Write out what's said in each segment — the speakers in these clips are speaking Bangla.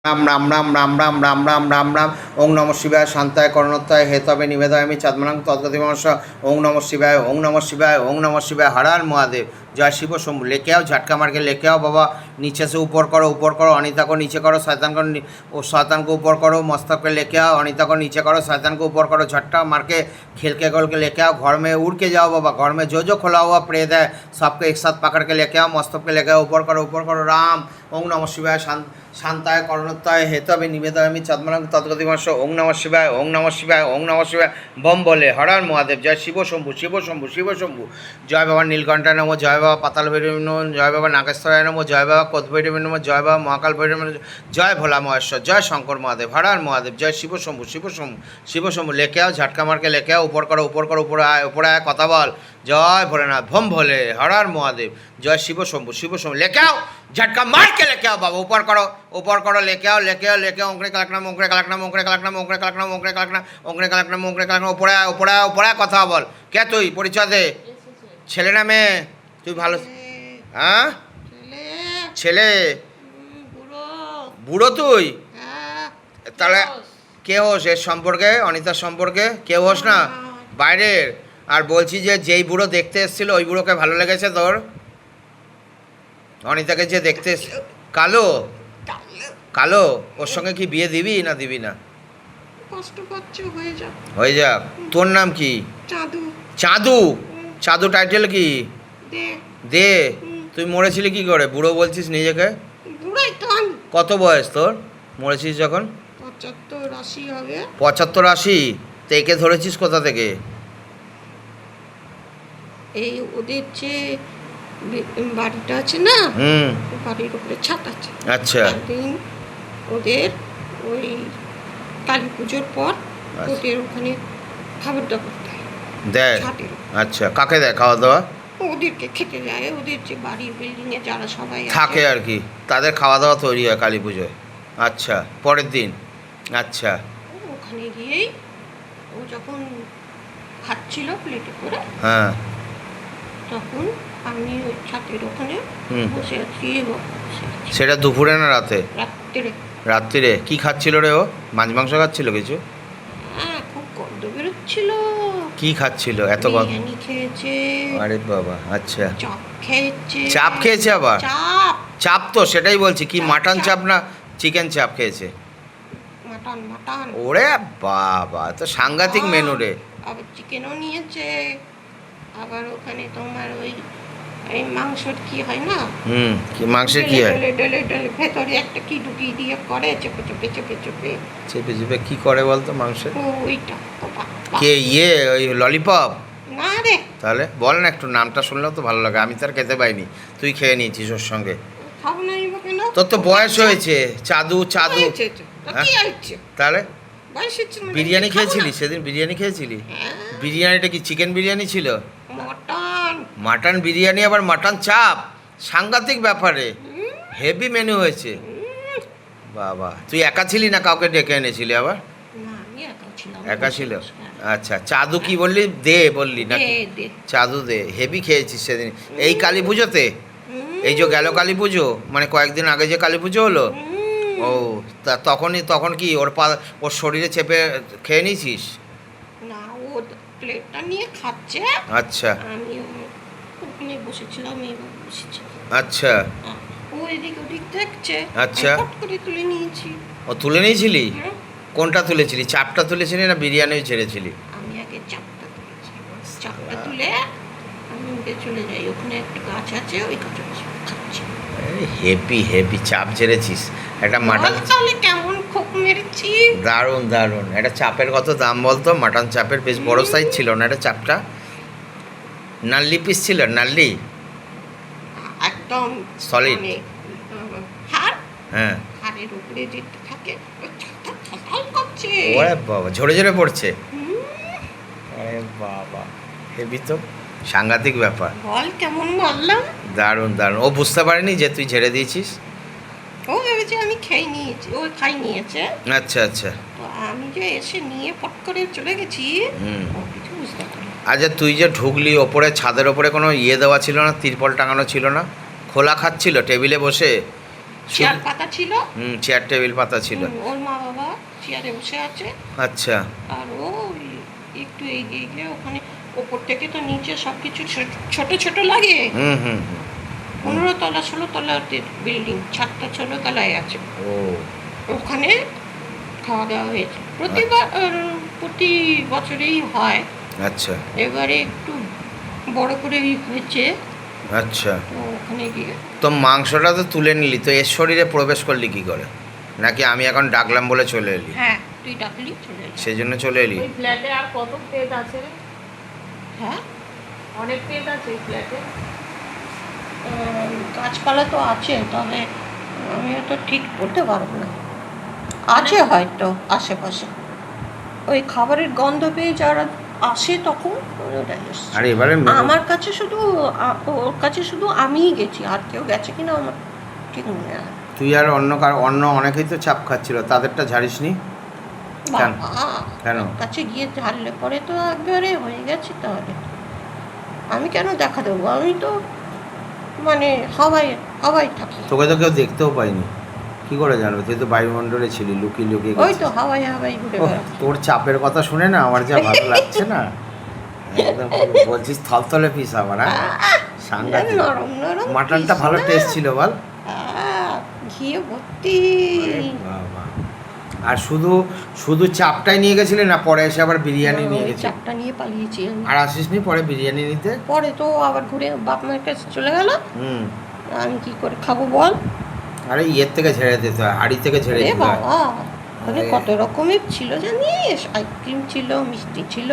রাম রাম রাম রাম রাম রাম রাম রাম রাম ওং নম শিবায় শান্তায় করণত্তায় হেতবে নিবেদয়ামি চাঁদমানাং তদ্গতিমংস ওং নম শিবায় ওং নম শিবায় ওং নম শিবায় হরার মহাদেব जय शिव शंभु लेके आओ झटका मार के लेके आओ बाबा नीचे से ऊपर करो अनिता को नीचे करो शैतान को ऊपर करो मस्तक पे लेके आओ अनिता को नीचे करो शैतान को ऊपर करो झटका मार के खेल के गोल के लेके आओ घर में उड़ के जाओ बाबा घर में जो खुला हुआ प्रेत है सबको एक साथ पकड़ के लेके आओ मस्तक पे लेके आओ ऊपर करो राम ओं नमः शिवाय शांताय करुणोत्ताय हेतवे निवेदयामि चाँदमानং तद्गतिमंस ओं नमः शिवाय ओं नमः शिवाय ओं नमः शिवाय बम बोले हर महादेव जय शिव शंभु शिव शंभु शिव शंभु जय बाबा नीलकंठाय नमो जय बाबा पाताल भैरवी नमो जय बाबा नागेश्वराय नमो जय बाबा कोत भैरवी नमो जय बाबा महाकाल भैरवी नमो जय भोला महेश्वर जय शंकर महादेव हर महादेव जय शिव शंभु शिव शंभु लेके आओ झटका मार के लेके आओ ऊपर करो ऊपर आए कथा बोल जय भोलेनाथ भम भोले हर महादेव जय शिव शंभु लेके आओ झटका मार के लेके आओ बाबा ऊपर करो लेके आओ ओंकरे कलकना ऊपर आए कथा बोल क्या तुई परिचय दे ছেলে না মেয়ে তুই ভালো হ্যাঁ ছেলে বুড়ো তুই তাহলে কে হোস এর সম্পর্কে অনিতার সম্পর্কে কে হোস না বাইরের আর বলছি যে যেই বুড়ো দেখতে এসেছিল ওই বুড়োকে ভালো লেগেছে তোর অনিতাকে যে দেখতে কালো কালো ওর সঙ্গে কি বিয়ে দিবি না কষ্ট পাচ্ছ হয়ে যাক তোর নাম কি চাঁদু চাঁদু টাইটেল কি দে তুই মরেছিলি কি করে বুড়ো বলছিস নিজেকে কত বয়স তোর মরেছিস যখন 75-80 হবে 75-80 তো একে ধরেছিস কোথা থেকে এই ওদের যে বাড়িটা আছে না বাড়ির উপরে ছাদ আছে আচ্ছা ওদের ওই কালী পুজোর পর ওদের ওখানে খাবার দাবার দেয় আচ্ছা কাকে দেয় খাওয়া দাওয়া ওদেরকে খেতে যায় ওদের যে বাড়ির বিল্ডিংয়ে যারা সবাই থাকে আর কি তাদের খাওয়া দাওয়া তৈরি হয় কালী পুজোয় আচ্ছা পরের দিন আচ্ছা ওখানে গিয়েই ও যখন খাচ্ছিল প্লেটে করে হ্যাঁ তখন আমি ওই ছাদের ওখানে বসে আছি সেটা দুপুরে না রাতে রাত্রিরে কি খাচ্ছিল রে ও মাছ মাংস খাচ্ছিল কিছু হ্যাঁ খুব গন্ধ বেরোচ্ছিল কি খাচ্ছিল এত বিরিয়ানি খেয়েছে আরে বাবা আচ্ছা চাপ খেয়েছে আবার চাপ তো সেটাই বলছি কি মাটন চাপ না চিকেন চাপ খেয়েছে মাটন ওরে বাবা তো সাংঘাতিক মেনু রে আবার চিকেনও নিয়েছে আবার ওখানে তোমার ওই এই মাংসর কি হয় না কি মাংসের কি হয় ডলে ভেতরে একটা কি ঢুকিয়ে দিয়ে করে চেপে কি করে বলতো মাংসের ওইটা কে ওই ললিপপ না রে তাহলে বল না একটু নামটা শুনলেও তো ভালো লাগে আমি তো আর খেতে পাইনি তুই খেয়ে নিয়েছিস ওর সঙ্গে খাবো না কেন তোর তো বয়স হয়েছে চাঁদু তাহলে বিরিয়ানি খেয়েছিলি সেদিন বিরিয়ানিটা কি চিকেন বিরিয়ানি ছিল মাটন বিরিয়ানি আবার মাটন চাপ সাংঘাতিক ব্যাপারে হেভি মেনু হয়েছে বাবা তুই একা ছিলি না কাউকে ডেকে এনেছিলি আবার একা ছিল আচ্ছা চাঁদু কি বললি বললি না চাঁদু হেভি খেয়েছিস সেদিন এই কালী পুজোতে এই যে গেল কালী পুজো মানে কয়েকদিন আগে যে কালী পুজো হলো ও তা তখন কি ওর শরীরে চেপে খেয়ে নিয়েছিস না ও প্লেটটা নিয়ে খাচ্ছে আচ্ছা আমি ওখানে বসেছিলাম আচ্ছা ও এদিক ওদিক দেখছে আচ্ছা করে তুলে নিয়েছি ও তুলে নিয়েছিলি কোনটা তুলেছিলি চাপটা তুলেছিলি না বিরিয়ানি ছেড়েছিলি আমি আগে চাপটা তুলে আমি চলে যাই ওখানে একটা গাছ আছে ওই গাছে খাচ্ছি হেভি চাপ ছেড়েছিস একটা মাটন তাহলে কেমন খোপ মেরেছি দারুণ একটা চাপের কত দাম বলতো মাটন চাপের বেশ বড় সাইজ ছিল না এটা চাপটা নাল্লি পিস ছিল নাল্লি একদম সলিড হ্যাঁ হাড়ের উপরে যেটা থাকে করছে ওরে বাবা ঝরে পড়ছে আরে বাবা হেভি তো সাংঘাতিক ব্যাপার বল কেমন বললাম দারুণ ও বুঝতে পারেনি যে তুই ঝেড়ে দিয়েছিস ও ভেবেছে আমি খেয়ে নিয়েছি ও খাই নিয়েছে আচ্ছা তো আমি যে এসে নিয়ে পট করে চলে গেছি ও কিছু বুঝতে পারিনি আচ্ছা তুই যে ঢুকলি ওপরে ছাদের ওপরে কোনো দেওয়া ছিল না তিরপল টাঙানো ছিল না খোলা খাচ্ছিল টেবিলে বসে চেয়ার পাতা ছিল। চেয়ার টেবিল পাতা ছিল। ওর মা বাবা চেয়ারে বসে আছে। আচ্ছা। আর ও একটু এগিয়ে গিয়ে ওখানে ওপর থেকে তো নিচে সব কিছু ছোট ছোট লাগে। 15 তলা 16 তলার বিল্ডিং, ছাদটা 16 তলায় আছে। ও ওখানে খাওয়া দাওয়া হয়েছে প্রতি বছরেই হয়। আচ্ছা। এবারে একটু বড় করেই হয়েছে। আচ্ছা, তো ওখানে গিয়ে তো মাংসটা তো তুলে নিলি, তো এর শরীরে প্রবেশ করলি কি করে? নাকি আমি এখন ডাকলাম বলে চলে এলি? হ্যাঁ, তুই ডাকলি চলে এলি। সেই জন্য চলে এলি? ওই ফ্ল্যাটে আর কত প্লেট আছে রে? হ্যাঁ, অনেক প্লেট আছে এই ফ্ল্যাটে। গাছপালা তো আছে, তবে আমি তো ঠিক বলতে পারবো না। আছে হয়তো আশেপাশে। ওই খাবারের গন্ধ পেয়ে যারা আসে তখন ওটাই এসছে। আর এবারে আমার কাছে শুধু ওর কাছে শুধু আমিই গেছি, আর কেউ গেছে কিনা আমার ঠিক মনে নেই। তুই আর অন্য অনেকেই তো চাপ খাচ্ছিল, তাদেরটা ঝাড়িসনি কেন? বাবা, কেন? ওর কাছে গিয়ে ঝাড়লে পরে তো একবারে হয়ে গেছে। তাহলে আমি কেন দেখা দেবো? আমি তো মানে হাওয়ায় থাকি। তোকে তো কেউ দেখতেও পাইনি, কি করে জানবে? তুই তো বায়ুমণ্ডলে ছিলি, লুকিয়ে লুকিয়ে ওই গেছিস। তো হাওয়ায় ঘুরে ওহ, বেড়াচ্ছি। তোর চাপের কথা শুনে না আমার যা ভালো লাগছে না। একদম বলছিস থলথলে পিস আবার, হ্যাঁ? সাংঘাতিক। নরম নরম মাটনটা piece ভালো না? টেস্ট ছিল বল। ঘিয়ে ভর্তি। আরে বাবা। আর শুধু চাপটাই নিয়ে গেছিলে না, পরে এসে আবার বিরিয়ানি না, নিয়ে ওই গেছিলি? চাপটা নিয়ে পালিয়েছি আমি। আর আসিসনি পরে বিরিয়ানি নিতে? পরে তো আবার ঘুরে বাপ মায়ের কাছে চলে গেল। হুম। আমি কি করে খাবো বল? আরে ইয়ের থেকে ঝেড়ে দিতে হয়, হাড়ি থেকে ঝেড়ে রে দিতে হয়। বাবা, ওখানে আরে। কত রকমের ছিল জানিস? আইসক্রিম ছিল, মিষ্টি ছিল।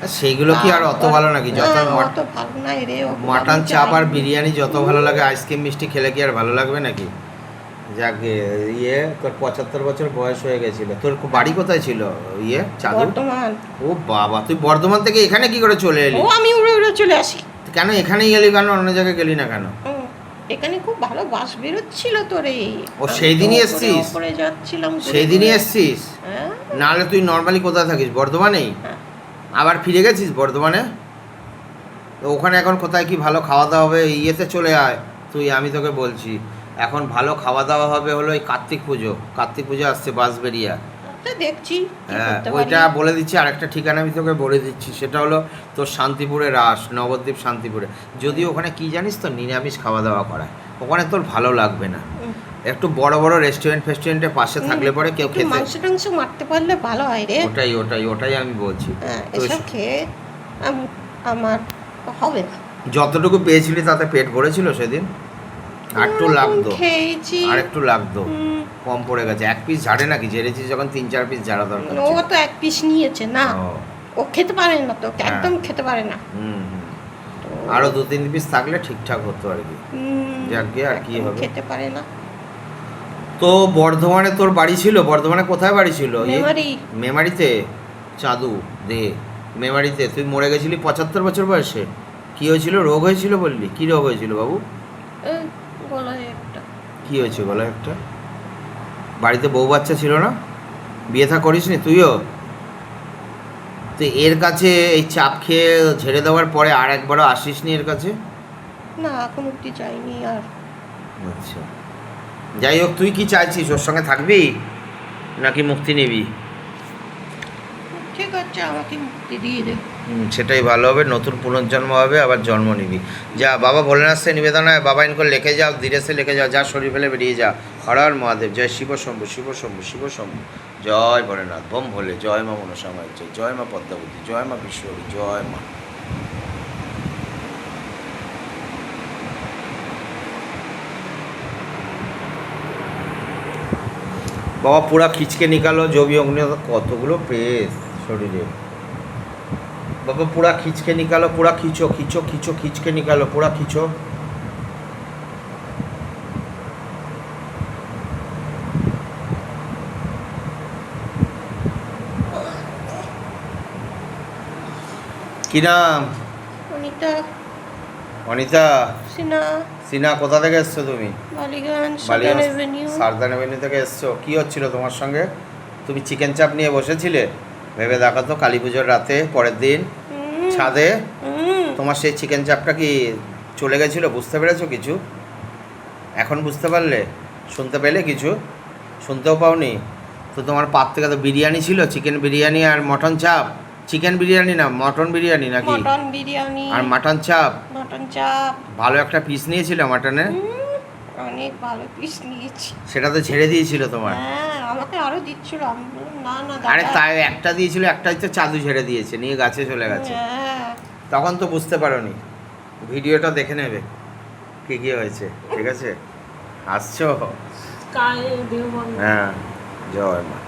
আর সেইগুলো কি আর অত ভালো নাকি? যত না, অত ভালো নাই রে। ওগুলো মাটন আমি চাপ আর চাইনি। বিরিয়ানি যত ভালো লাগে, আইসক্রিম মিষ্টি খেলে কি আর ভালো লাগবে নাকি? যাকে তোর 75 বছর বয়স হয়ে গেছিল। তোর বাড়ি কোথায় ছিল? চাঁদুর? বর্তমান। ও বাবা, তুই বর্ধমান থেকে এখানে কি করে চলে এলি? ও আমি উড়ে উড়ে চলে আসি। কেন এখানেই গেলি, কেন অন্য জায়গায় গেলি না কেন? এখানে খুব ভালো বাস বেরোচ্ছিল তোরে। ও, সেই দিনই এসছিস? উপরে যাচ্ছিলাম ঘুরে সেই দিনই ঘুরে। এসছিস? হ্যাঁ। নাহলে তুই নর্মালি কোথায় থাকিস? বর্ধমানেই? হ্যাঁ। আবার ফিরে গেছিস বর্ধমানে? তো ওখানে এখন কোথায় কি ভালো খাওয়া দাওয়া হবে? ইয়েতে চলে আয় তুই, আমি তোকে বলছি। এখন ভালো খাওয়া দাওয়া হবে হলো এই কার্তিক পুজো আসছে, বাঁশবেড়িয়া। আচ্ছা, দেখছি কি হ্যাঁ, করতে পারি। ওইটা বলে দিচ্ছি। আরেকটা ঠিকানা আমি তোকে বলে দিচ্ছি, সেটা হলো তোর শান্তিপুরে রাস, নবদ্বীপ শান্তিপুরে। যদিও ওখানে কি জানিস তো, নিরামিষ খাওয়া দাওয়া করায়। ওখানে তোর ভালো লাগবে না। একটু বড় বড় রেস্টুরেন্টের পাশে থাকলে পরে কেউ একটু খেতে। মাংস টাংস মারতে পারলে ভালো হয় রে। ওটাই আমি বলছি। হ্যাঁ, তো এসব খেয়ে আমার হবে না। যতটুকু পেয়েছিলি তাতে পেট ভরেছিল সেদিন? আর একটু লাগতো, খেয়েছি। আর একটু লাগতো, কম পড়ে গেছে। এক পিস ঝাড়ে নাকি? ঝেড়েছিস যখন 3-4 পিস ঝাড়া দরকার ও ছিল। তো এক পিস নিয়েছে না। ও, ও খেতে পারে না, তো হ্যাঁ। একদম খেতে পারে না। হুম। তো, আরো 2-3 পিস থাকলে ঠিকঠাক হতো আর কি। যাকগে, আর কি একদম হবে। খেতে পারে না। তো বর্ধমানে তোর বাড়ি ছিল? বর্ধমানে কোথায় বাড়ি ছিল? মেমারি। মেমারিতে? চাঁদু দে, মেমারিতে। তুই মরে গেছিলি 75 বছর বয়সে। কি হয়েছিল? রোগ হয়েছিল বললি? কি রোগ হয়েছিল বাবু? এই গলায় একটা। কি হয়েছে গলায় একটা? বাড়িতে বউ বাচ্চা ছিল না? বিয়ে থা করিসনি তুইও? তো এর কাছে এই চাপ খেয়ে ঝেড়ে দেওয়ার পরে আর একবারও আসিসনি এর কাছে? না, এখন অব্দি যাইনি আর। আচ্ছা, যাই হোক, তুই কি চাইছিস? ওর সঙ্গে থাকবি নাকি মুক্তি নিবি? ঠিক আছে, আমাকে মুক্তি দিয়ে দে। সেটাই ভালো হবে। নতুন পুনর্জন্ম হবে, আবার জন্ম নিবি। যা, বাবা ভোলেনাথ সে নিবেদনায় বাবা ইনকো লিখে যাও, ধীরে সে লিখে যাও, যা শরীর ফেলে বেরিয়ে যা। হর হর মহাদেব। জয় শিব শম্ভু, শিব শম্ভু, শিব শম্ভু। জয় ভোলেনাথ, বোম ভোলে। জয় মা মনসামায়, জয় মা পদ্মাবতী, জয় মা বিশ্বরী, জয় মা। बाबा पूरा खींच के निकालो जो भी अग्नि कतगुलो पेस शरीरे। बाबा पूरा खींच के निकालो, पूरा खींचो खींचो खींचो, खींच के निकालो, पूरा खींचो। কি নাম? অনিতা অনিতা সিনহা, সিনহা। কোথা থেকে এসছো তুমি? বালিগঞ্জ, সাদান বালিগঞ্জ এভিনিউ। সারদান এভিনিউ থেকে এসছো। কি হচ্ছিল তোমার সঙ্গে? তুমি চিকেন চাপ নিয়ে বসেছিলে? ভেবে দেখো তো, কালী পুজোর রাতে পরের দিন ছাদে তোমার সেই চিকেন চাপটা কি চলে গেছিলো? বুঝতে পেরেছো কিছু? এখন বুঝতে পারলে? শুনতে পেলে কিছু? শুনতেও পাওনি? তো তোমার পাত থেকে তো বিরিয়ানি ছিল, চিকেন বিরিয়ানি আর মটন চাপ। চিকেন বিরিয়ানি না, মটন বিরিয়ানি নাকি? মটন বিরিয়ানি আর মাটন চাপ। মটন চাপ। ভালো একটা পিস নিয়েছিল মাটনে, অনেক ভালো পিস নিয়েছি। সেটা তো ছেড়ে দিয়েছিল তোমার। হ্যাঁ, আমাকে আরো দিচ্ছিল, আমি বললাম না না আরে দাদা। তাই একটা দিয়েছিল, একটাই তো চাদু ছেড়ে দিয়েছে, নিয়ে গাছে চলে গেছে। হ্যাঁ, তখন তো বুঝতে পারোনি। ভিডিওটা দেখে নেবে কি কি হয়েছে, ঠিক আছে? আসছো? কায়ে দেহ বন্ধ। হ্যাঁ, জয় মা।